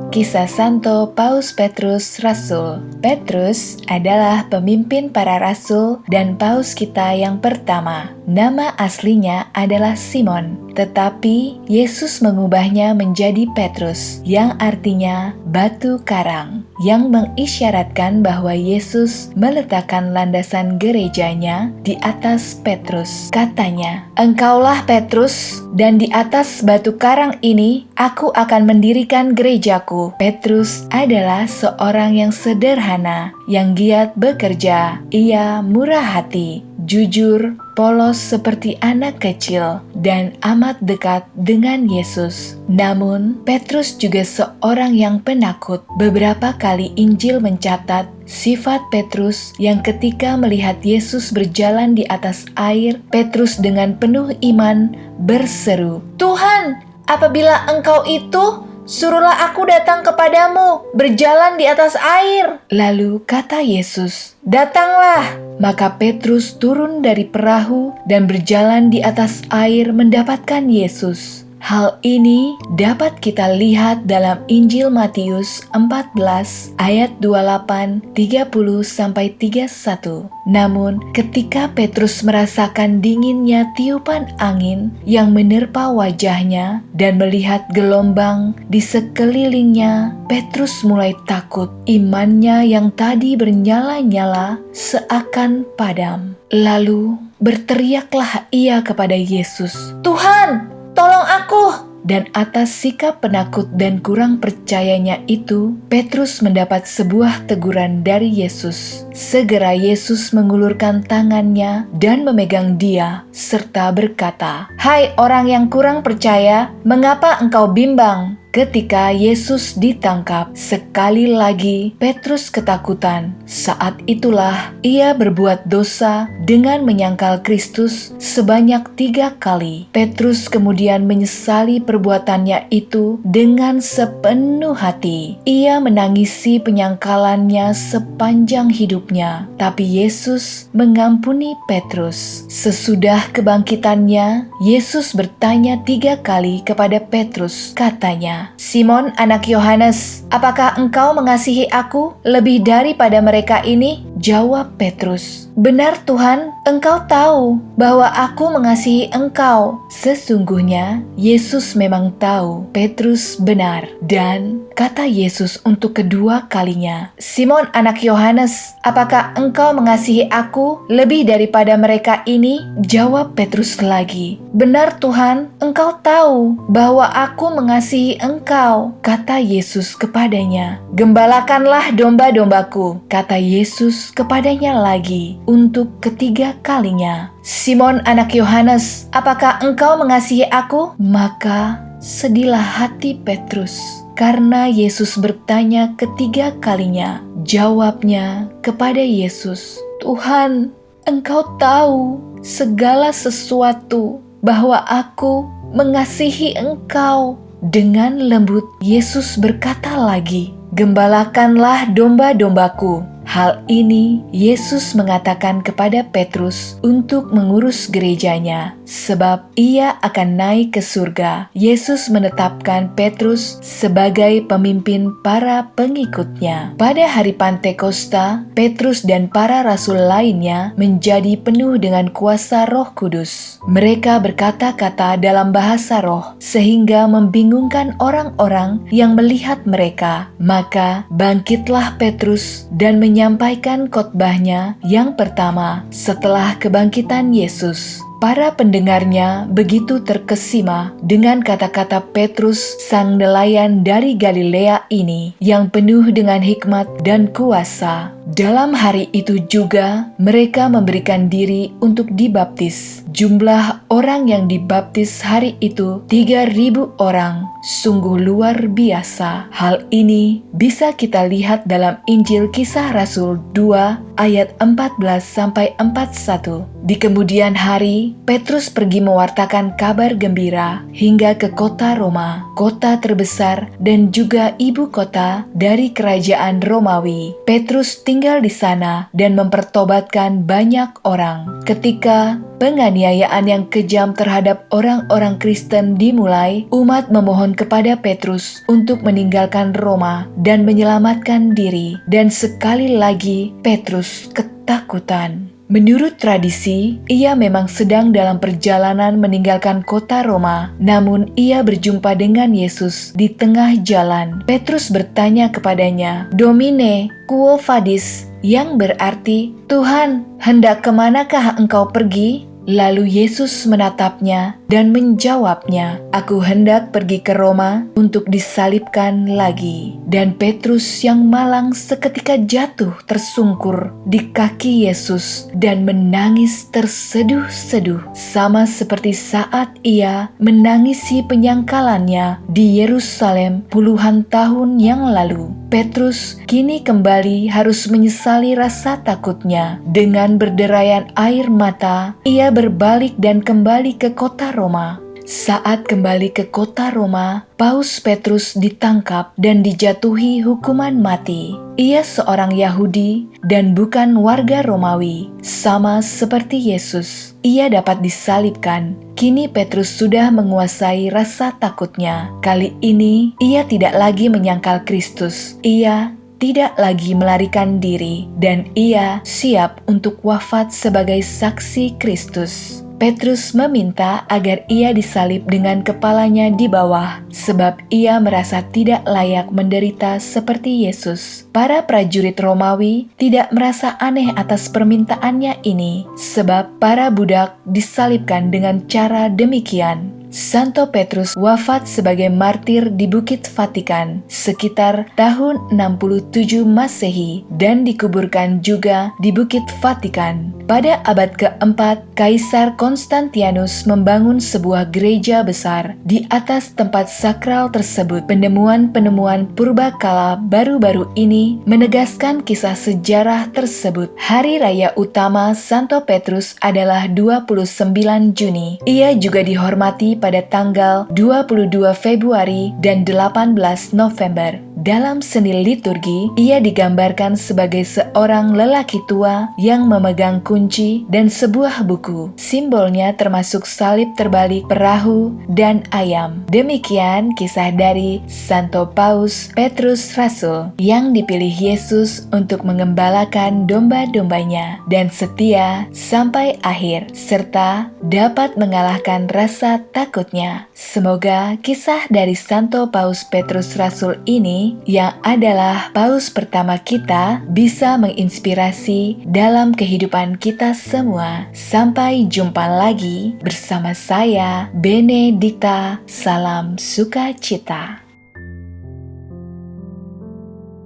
Kisah Santo Paus Petrus Rasul. Petrus adalah pemimpin para rasul dan paus kita yang pertama. Nama aslinya adalah Simon, tetapi Yesus mengubahnya menjadi Petrus, yang artinya batu karang, yang mengisyaratkan bahwa Yesus meletakkan landasan gerejanya di atas Petrus. Katanya, "Engkaulah Petrus, dan di atas batu karang ini aku akan mendirikan gerejaku." Petrus adalah seorang yang sederhana, yang giat bekerja. Ia murah hati, jujur, polos seperti anak kecil, dan amat dekat dengan Yesus. Namun, Petrus juga seorang yang penakut. Beberapa kali Injil mencatat sifat Petrus yang ketika melihat Yesus berjalan di atas air, Petrus dengan penuh iman berseru, "Tuhan, apabila Engkau itu, suruhlah aku datang kepadamu, berjalan di atas air." Lalu kata Yesus, "Datanglah." Maka Petrus turun dari perahu dan berjalan di atas air mendapatkan Yesus. Hal ini dapat kita lihat dalam Injil Matius 14 ayat 28, 30-31. Namun ketika Petrus merasakan dinginnya tiupan angin yang menerpa wajahnya dan melihat gelombang di sekelilingnya, Petrus mulai takut. Imannya yang tadi bernyala-nyala seakan padam. Lalu berteriaklah ia kepada Yesus, "Tuhan, tolong aku!" Dan atas sikap penakut dan kurang percayanya itu, Petrus mendapat sebuah teguran dari Yesus. Segera Yesus mengulurkan tangannya dan memegang dia, serta berkata, "Hai orang yang kurang percaya, mengapa engkau bimbang?" Ketika Yesus ditangkap, sekali lagi Petrus ketakutan. Saat itulah ia berbuat dosa dengan menyangkal Kristus sebanyak 3 kali. Petrus kemudian menyesali perbuatannya itu dengan sepenuh hati. Ia menangisi penyangkalannya sepanjang hidupnya. Tapi Yesus mengampuni Petrus. Sesudah kebangkitannya, Yesus bertanya 3 kali kepada Petrus. Katanya, "Simon anak Yohanes, apakah engkau mengasihi aku lebih daripada mereka ini?" Jawab Petrus, "Benar Tuhan, Engkau tahu bahwa aku mengasihi Engkau." Sesungguhnya Yesus memang tahu Petrus benar. Dan kata Yesus untuk kedua kalinya, "Simon anak Yohanes, apakah engkau mengasihi aku lebih daripada mereka ini?" Jawab Petrus lagi, "Benar Tuhan, Engkau tahu bahwa aku mengasihi Engkau." Kata Yesus kepadanya, "Gembalakanlah domba-dombaku." Kata Yesus kepadanya lagi untuk ketiga kalinya, "Simon anak Yohanes, apakah engkau mengasihi aku?" Maka sedihlah hati Petrus karena Yesus bertanya ketiga kalinya. Jawabnya kepada Yesus, "Tuhan, Engkau tahu segala sesuatu, bahwa aku mengasihi Engkau." Dengan lembut Yesus berkata lagi, "Gembalakanlah domba-dombaku." Hal ini Yesus mengatakan kepada Petrus untuk mengurus gerejanya, sebab ia akan naik ke surga. Yesus menetapkan Petrus sebagai pemimpin para pengikutnya. Pada hari Pantekosta, Petrus dan para rasul lainnya menjadi penuh dengan kuasa Roh Kudus. Mereka berkata-kata dalam bahasa roh, sehingga membingungkan orang-orang yang melihat mereka. Maka bangkitlah Petrus dan menyampaikan khotbahnya yang pertama setelah kebangkitan Yesus. Para pendengarnya begitu terkesima dengan kata-kata Petrus, sang nelayan dari Galilea ini, yang penuh dengan hikmat dan kuasa. Dalam hari itu juga mereka memberikan diri untuk dibaptis. Jumlah orang yang dibaptis hari itu 3.000 orang. Sungguh luar biasa. Hal ini bisa kita lihat dalam Injil Kisah Rasul 2 ayat 14-41. Di kemudian hari, Petrus pergi mewartakan kabar gembira hingga ke kota Roma, kota terbesar dan juga ibu kota dari kerajaan Romawi. Petrus tinggal di sana dan mempertobatkan banyak orang. Ketika penganiayaan yang kejam terhadap orang-orang Kristen dimulai, umat memohon kepada Petrus untuk meninggalkan Roma dan menyelamatkan diri. Dan sekali lagi, Petrus ketakutan. Menurut tradisi, ia memang sedang dalam perjalanan meninggalkan kota Roma, namun ia berjumpa dengan Yesus di tengah jalan. Petrus bertanya kepadanya, "Domine, quo vadis?" yang berarti, "Tuhan, hendak kemanakah engkau pergi?" Lalu Yesus menatapnya dan menjawabnya, "Aku hendak pergi ke Roma untuk disalibkan lagi." Dan Petrus yang malang seketika jatuh tersungkur di kaki Yesus dan menangis terseduh-seduh, sama seperti saat ia menangisi penyangkalannya di Yerusalem puluhan tahun yang lalu. Petrus kini kembali harus menyesali rasa takutnya. Dengan berderayan air mata, ia berbalik dan kembali ke kota Roma. Saat kembali ke kota Roma, Paus Petrus ditangkap dan dijatuhi hukuman mati. Ia seorang Yahudi dan bukan warga Romawi, sama seperti Yesus. Ia dapat disalibkan. Kini Petrus sudah menguasai rasa takutnya. Kali ini ia tidak lagi menyangkal Kristus. Ia tidak lagi melarikan diri, dan ia siap untuk wafat sebagai saksi Kristus. Petrus meminta agar ia disalib dengan kepalanya di bawah, sebab ia merasa tidak layak menderita seperti Yesus. Para prajurit Romawi tidak merasa aneh atas permintaannya ini, sebab para budak disalibkan dengan cara demikian. Santo Petrus wafat sebagai martir di Bukit Vatikan sekitar tahun 67 Masehi dan dikuburkan juga di Bukit Vatikan. Pada abad keempat, Kaisar Konstantianus membangun sebuah gereja besar di atas tempat sakral tersebut. Penemuan-penemuan purbakala baru-baru ini menegaskan kisah sejarah tersebut. Hari raya utama Santo Petrus adalah 29 Juni. Ia juga dihormati pada tanggal 22 Februari dan 18 November. Dalam seni liturgi, ia digambarkan sebagai seorang lelaki tua yang memegang kunci dan sebuah buku. Simbolnya termasuk salib terbalik, perahu, dan ayam. Demikian kisah dari Santo Paus Petrus Rasul yang dipilih Yesus untuk mengembalakan domba-dombanya dan setia sampai akhir, serta dapat mengalahkan rasa takutnya. Semoga kisah dari Santo Paus Petrus Rasul ini, yang adalah paus pertama kita, bisa menginspirasi dalam kehidupan kita semua. Sampai jumpa lagi bersama saya, Benedikta. Salam sukacita.